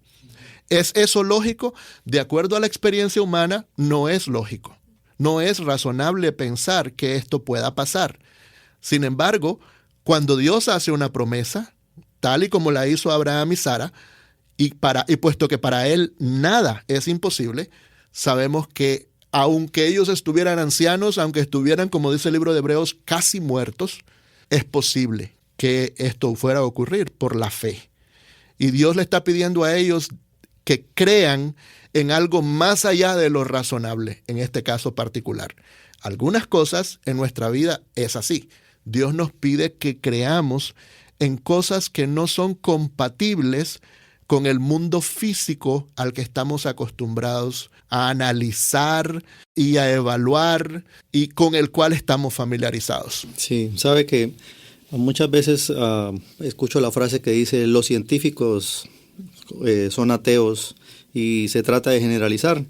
¿Es eso lógico? De acuerdo a la experiencia humana, no es lógico. No es razonable pensar que esto pueda pasar. Sin embargo, cuando Dios hace una promesa, tal y como la hizo Abraham y Sara, y puesto que para Él nada es imposible, sabemos que aunque ellos estuvieran ancianos, aunque estuvieran, como dice el libro de Hebreos, casi muertos, es posible que esto fuera a ocurrir por la fe. Y Dios le está pidiendo a ellos que crean en algo más allá de lo razonable, en este caso particular. Algunas cosas en nuestra vida es así. Dios nos pide que creamos en cosas que no son compatibles con el mundo físico al que estamos acostumbrados a analizar y a evaluar y con el cual estamos familiarizados. Sí, sabe que muchas veces escucho la frase que dice: los científicos son ateos, y se trata de generalizar,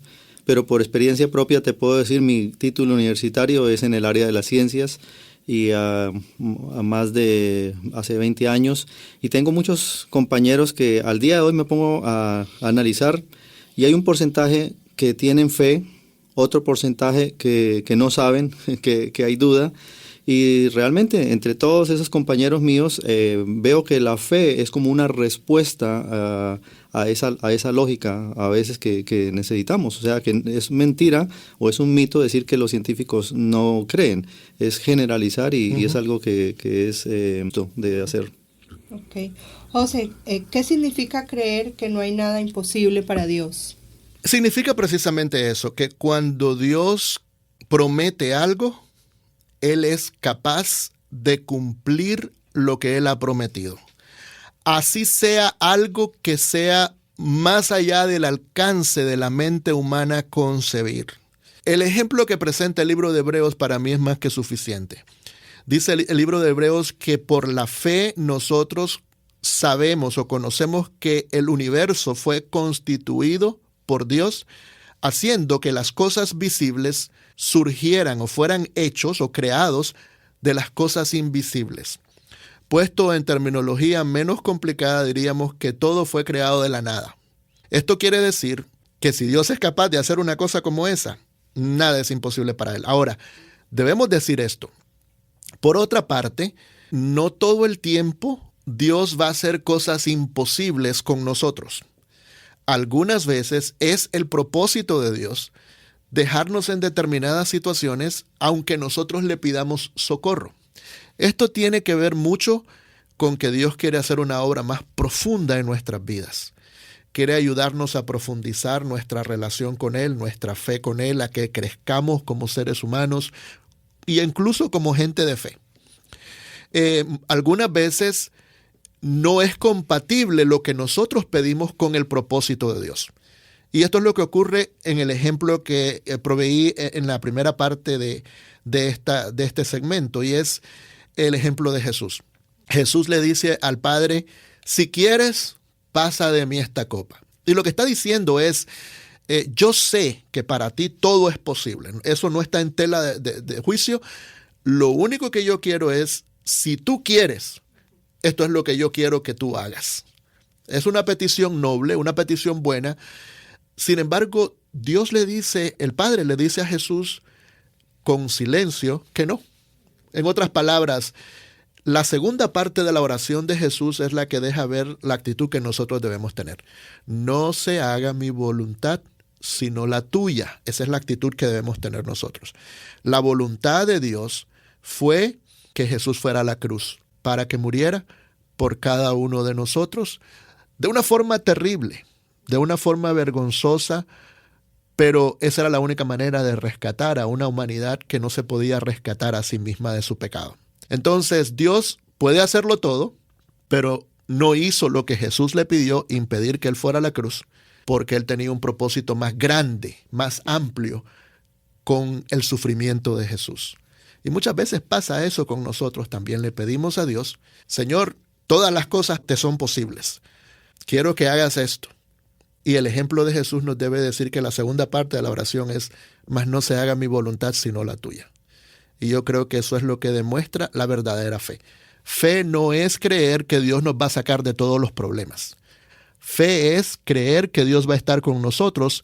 pero por experiencia propia te puedo decir, mi título universitario es en el área de las ciencias, y a más de hace 20 años, y tengo muchos compañeros que al día de hoy me pongo a analizar, y hay un porcentaje que tienen fe, otro porcentaje que no saben, que hay duda, y realmente entre todos esos compañeros míos veo que la fe es como una respuesta a esa lógica a veces que necesitamos. O sea, que es mentira o es un mito decir que los científicos no creen. Es generalizar y es algo que es de hacer. Ok. José, ¿qué significa creer que no hay nada imposible para Dios? Significa precisamente eso, que cuando Dios promete algo, Él es capaz de cumplir lo que Él ha prometido. Así sea algo que sea más allá del alcance de la mente humana concebir. El ejemplo que presenta el libro de Hebreos para mí es más que suficiente. Dice el libro de Hebreos que por la fe nosotros sabemos o conocemos que el universo fue constituido por Dios, haciendo que las cosas visibles surgieran o fueran hechos o creados de las cosas invisibles. Puesto en terminología menos complicada, diríamos que todo fue creado de la nada. Esto quiere decir que si Dios es capaz de hacer una cosa como esa, nada es imposible para Él. Ahora, debemos decir esto. Por otra parte, no todo el tiempo Dios va a hacer cosas imposibles con nosotros. Algunas veces es el propósito de Dios dejarnos en determinadas situaciones aunque nosotros le pidamos socorro. Esto tiene que ver mucho con que Dios quiere hacer una obra más profunda en nuestras vidas. Quiere ayudarnos a profundizar nuestra relación con Él, nuestra fe con Él, a que crezcamos como seres humanos e incluso como gente de fe. Algunas veces no es compatible lo que nosotros pedimos con el propósito de Dios. Y esto es lo que ocurre en el ejemplo que proveí en la primera parte de este segmento, y es el ejemplo de Jesús. Jesús le dice al Padre: si quieres, pasa de mí esta copa. Y lo que está diciendo es, yo sé que para ti todo es posible. Eso no está en tela de juicio. Lo único que yo quiero es, si tú quieres, esto es lo que yo quiero que tú hagas. Es una petición noble, una petición buena. Sin embargo, Dios le dice, el Padre le dice a Jesús con silencio que no. En otras palabras, la segunda parte de la oración de Jesús es la que deja ver la actitud que nosotros debemos tener. No se haga mi voluntad, sino la tuya. Esa es la actitud que debemos tener nosotros. La voluntad de Dios fue que Jesús fuera a la cruz para que muriera por cada uno de nosotros de una forma terrible, de una forma vergonzosa, pero esa era la única manera de rescatar a una humanidad que no se podía rescatar a sí misma de su pecado. Entonces Dios puede hacerlo todo, pero no hizo lo que Jesús le pidió, impedir que él fuera a la cruz, porque él tenía un propósito más grande, más amplio con el sufrimiento de Jesús. Y muchas veces pasa eso con nosotros también. Le pedimos a Dios, Señor, todas las cosas te son posibles. Quiero que hagas esto. Y el ejemplo de Jesús nos debe decir que la segunda parte de la oración es, mas no se haga mi voluntad sino la tuya. Y yo creo que eso es lo que demuestra la verdadera fe. Fe no es creer que Dios nos va a sacar de todos los problemas. Fe es creer que Dios va a estar con nosotros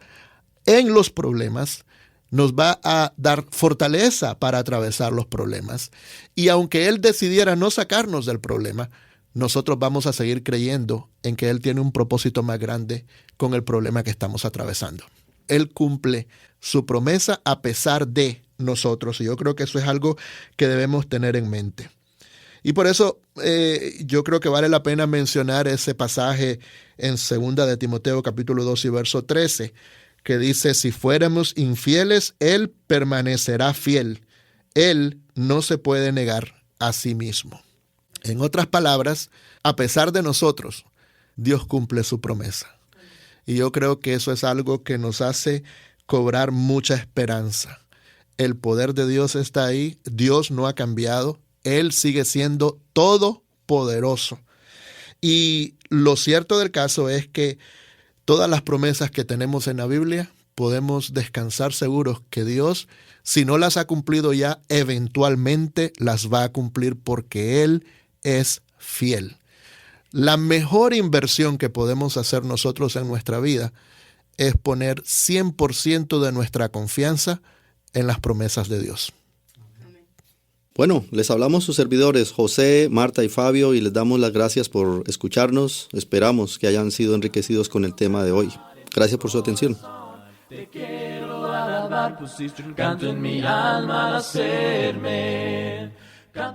en los problemas, nos va a dar fortaleza para atravesar los problemas. Y aunque Él decidiera no sacarnos del problema, nosotros vamos a seguir creyendo en que Él tiene un propósito más grande con el problema que estamos atravesando. Él cumple su promesa a pesar de nosotros. Y yo creo que eso es algo que debemos tener en mente. Y por eso yo creo que vale la pena mencionar ese pasaje en 2 de Timoteo capítulo 2 y verso 13, que dice, si fuéramos infieles, Él permanecerá fiel. Él no se puede negar a sí mismo. En otras palabras, a pesar de nosotros, Dios cumple su promesa. Y yo creo que eso es algo que nos hace cobrar mucha esperanza. El poder de Dios está ahí, Dios no ha cambiado, Él sigue siendo todopoderoso. Y lo cierto del caso es que todas las promesas que tenemos en la Biblia, podemos descansar seguros que Dios, si no las ha cumplido ya, eventualmente las va a cumplir porque Él es fiel. La mejor inversión que podemos hacer nosotros en nuestra vida es poner 100% de nuestra confianza en las promesas de Dios. Bueno, les hablamos sus servidores José, Marta y Fabio y les damos las gracias por escucarnos. Esperamos que hayan sido enriquecidos con el tema de hoy. Gracias por su atención. Te quiero alabar, pusiste un canto en mi alma al hacerme.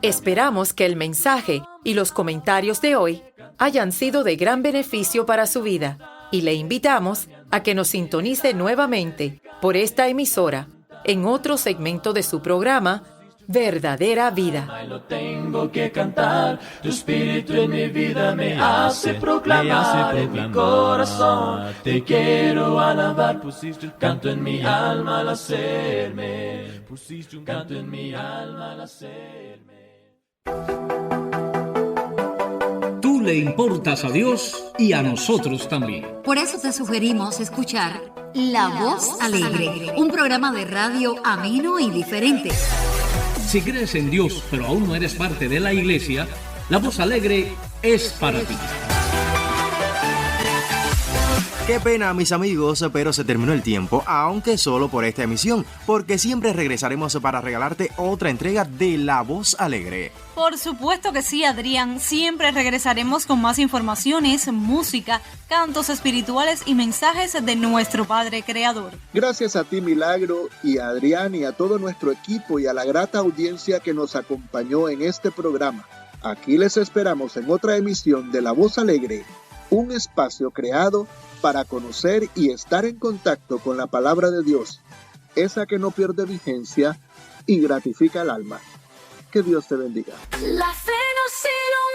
Esperamos que el mensaje y los comentarios de hoy hayan sido de gran beneficio para su vida y le invitamos a que nos sintonice nuevamente por esta emisora en otro segmento de su programa Verdadera Vida. Lo tengo que cantar, tu espíritu en mi vida me hace proclamar en mi corazón. Te quiero alabar, pusiste un canto en mi alma al hacerme. Pusiste un canto en mi alma al hacerme. Tú le importas a Dios y a nosotros también. Por eso te sugerimos escuchar La Voz Alegre, un programa de radio ameno y diferente. Si crees en Dios, pero aún no eres parte de la iglesia, La Voz Alegre es para ti. Qué pena, mis amigos, pero se terminó el tiempo, aunque solo por esta emisión, porque siempre regresaremos para regalarte otra entrega de La Voz Alegre. Por supuesto que sí, Adrián. Siempre regresaremos con más informaciones, música, cantos espirituales y mensajes de nuestro Padre Creador. Gracias a ti, Milagro, y a Adrián y a todo nuestro equipo y a la grata audiencia que nos acompañó en este programa. Aquí les esperamos en otra emisión de La Voz Alegre, un espacio creado para conocer y estar en contacto con la palabra de Dios, esa que no pierde vigencia y gratifica el alma. Que Dios te bendiga. La fe nos ilumina.